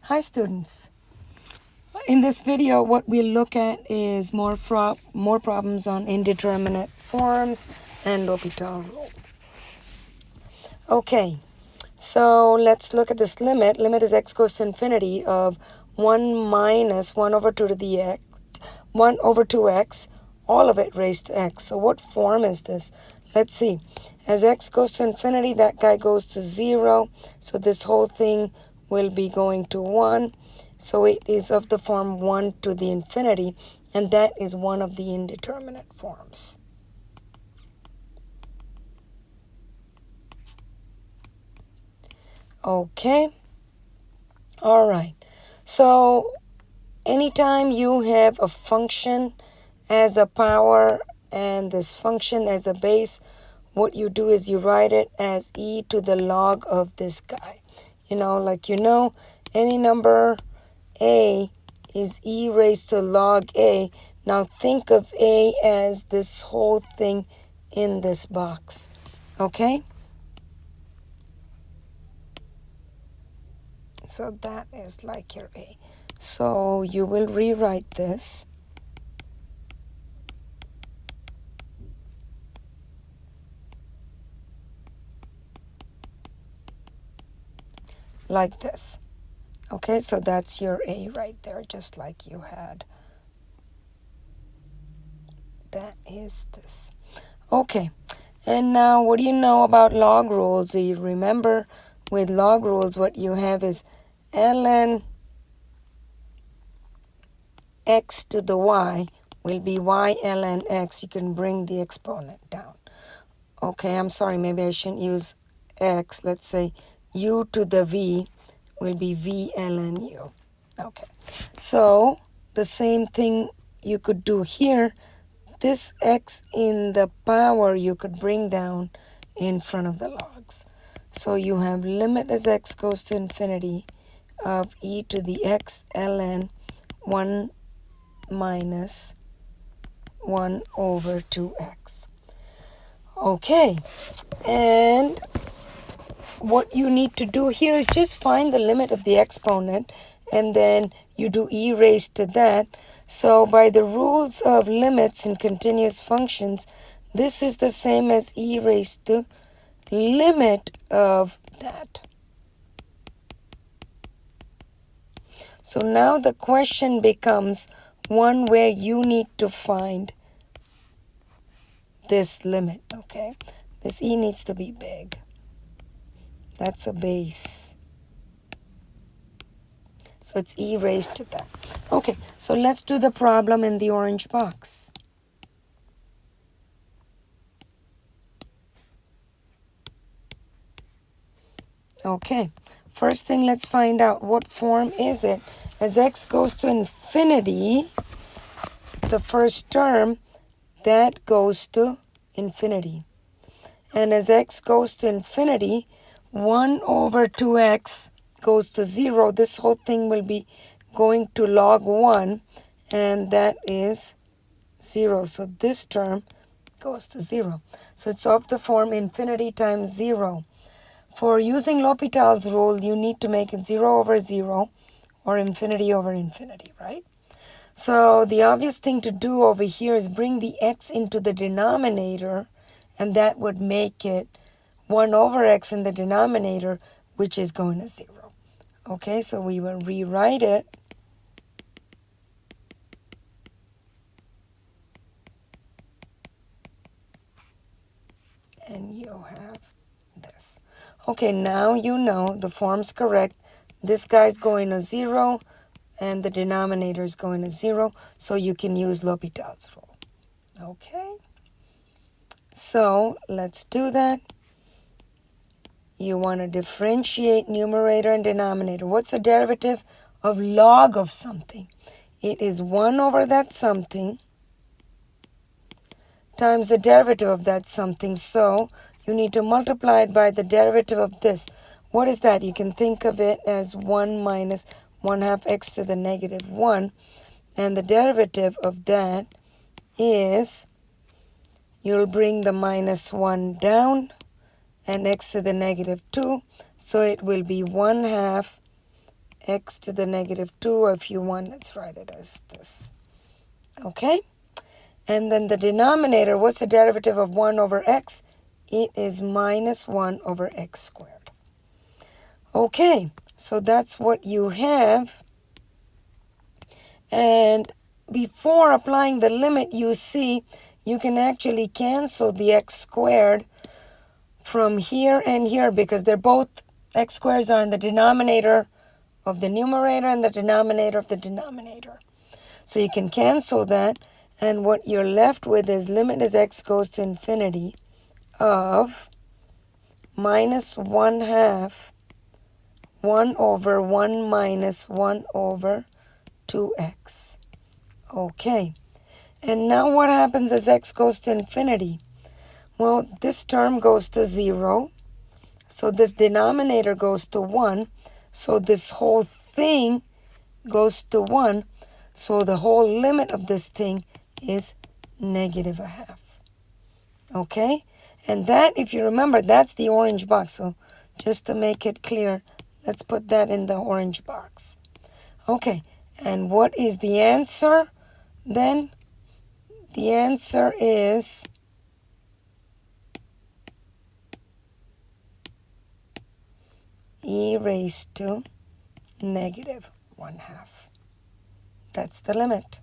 Hi students. In this video what we'll look at is more problems on indeterminate forms and L'Hopital rule. Okay, so let's look at this limit. Limit is x goes to infinity of 1 minus 1 over 2 to the x, 1 over 2x, all of it raised to x. So what form is this? Let's see. As x goes to infinity, that guy goes to 0. So this whole thing will be going to 1. So it is of the form 1 to the infinity, and that is one of the indeterminate forms. Okay. All right. So anytime you have a function as a power and this function as a base, what you do is you write it as e to the log of this guy. Any number a is e raised to log a. Now think of a as this whole thing in this box. Okay? So that is like your a. So you will rewrite this like this. Okay, so that's your a right there, just like you had. That is this. Okay, and now what do you know about log rules? You remember with log rules what you have is ln x to the y will be y ln x. You can bring the exponent down. Okay, I'm sorry, maybe I shouldn't use x. Let's say u to the v will be v ln u. Okay, so the same thing you could do here. This x in the power you could bring down in front of the logs. So you have limit as x goes to infinity of e to the x ln 1 minus 1 over 2x. Okay, and what you need to do here is just find the limit of the exponent, and then you do e raised to that. So by the rules of limits in continuous functions, this is the same as e raised to limit of that. So now the question becomes one where you need to find this limit, okay? This e needs to be big. That's a base. So it's e raised to that. Okay, so let's do the problem in the orange box. Okay, first thing, let's find out what form is it. As x goes to infinity, the first term, that goes to infinity. And as x goes to infinity, 1 over 2x goes to 0. This whole thing will be going to log 1, and that is 0. So this term goes to 0. So it's of the form infinity times 0. For using L'Hopital's rule, you need to make it 0 over 0 or infinity over infinity, right? So the obvious thing to do over here is bring the x into the denominator, and that would make it 1 over x in the denominator, which is going to 0. Okay, so we will rewrite it. And you have this. Okay, now you know the form's correct. This guy's going to 0, and the denominator is going to 0, so you can use L'Hopital's rule. Okay, so let's do that. You want to differentiate numerator and denominator. What's the derivative of log of something? It is 1 over that something times the derivative of that something. So you need to multiply it by the derivative of this. What is that? You can think of it as 1 minus 1/2 x to the negative 1. And the derivative of that is, you'll bring the minus 1 down, and x to the negative 2. So it will be 1/2 x to the negative 2. If you want, let's write it as this. Okay? And then the denominator, what's the derivative of 1 over x? It is minus 1 over x squared. Okay, so that's what you have. And before applying the limit, you see you can actually cancel the x squared from here and here because they're both, x squares are in the denominator of the numerator and the denominator of the denominator. So you can cancel that, and what you're left with is limit as x goes to infinity of minus 1/2 1 over 1 minus 1 over 2x. Okay, and now what happens as x goes to infinity? Well, this term goes to 0, so this denominator goes to 1, so this whole thing goes to 1, so the whole limit of this thing is negative 1/2. Okay, and that, if you remember, that's the orange box, so just to make it clear, let's put that in the orange box. Okay, and what is the answer then? The answer is e raised to negative 1/2. That's the limit.